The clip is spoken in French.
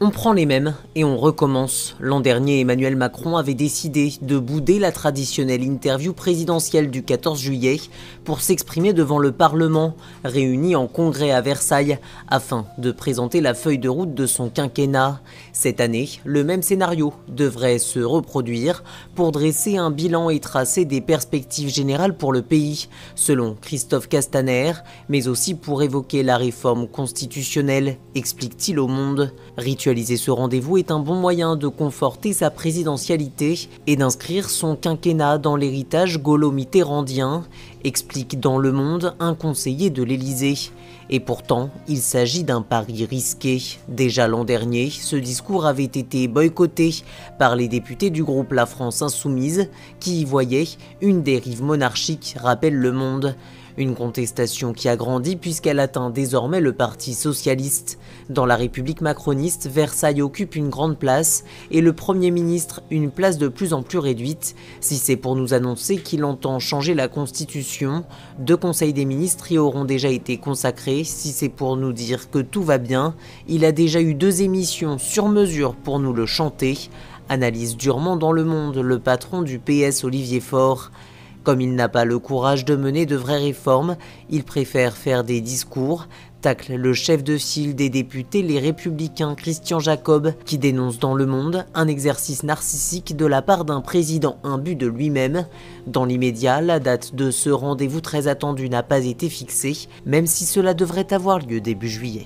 On prend les mêmes et on recommence. L'an dernier, Emmanuel Macron avait décidé de bouder la traditionnelle interview présidentielle du 14 juillet pour s'exprimer devant le Parlement, réuni en congrès à Versailles, afin de présenter la feuille de route de son quinquennat. Cette année, le même scénario devrait se reproduire pour dresser un bilan et tracer des perspectives générales pour le pays, selon Christophe Castaner, mais aussi pour évoquer la réforme constitutionnelle, explique-t-il au Monde. Ritualiser ce rendez-vous est un bon moyen de conforter sa présidentialité et d'inscrire son quinquennat dans l'héritage gaulo-mitterrandien, explique dans Le Monde un conseiller de l'Élysée. Et pourtant, il s'agit d'un pari risqué. Déjà l'an dernier, ce discours avait été boycotté par les députés du groupe La France Insoumise qui y voyaient une dérive monarchique, rappelle Le Monde. Une contestation qui a grandi puisqu'elle atteint désormais le Parti socialiste. Dans la République macroniste, Versailles occupe une grande place et le Premier ministre une place de plus en plus réduite. Si c'est pour nous annoncer qu'il entend changer la Constitution, 2 conseils des ministres y auront déjà été consacrés. Si c'est pour nous dire que tout va bien, il a déjà eu 2 émissions sur mesure pour nous le chanter. Analyse durement dans Le Monde le patron du PS Olivier Faure. Comme il n'a pas le courage de mener de vraies réformes, il préfère faire des discours, tacle le chef de file des députés Les Républicains Christian Jacob, qui dénonce dans Le Monde un exercice narcissique de la part d'un président imbu de lui-même. Dans l'immédiat, la date de ce rendez-vous très attendu n'a pas été fixée, même si cela devrait avoir lieu début juillet.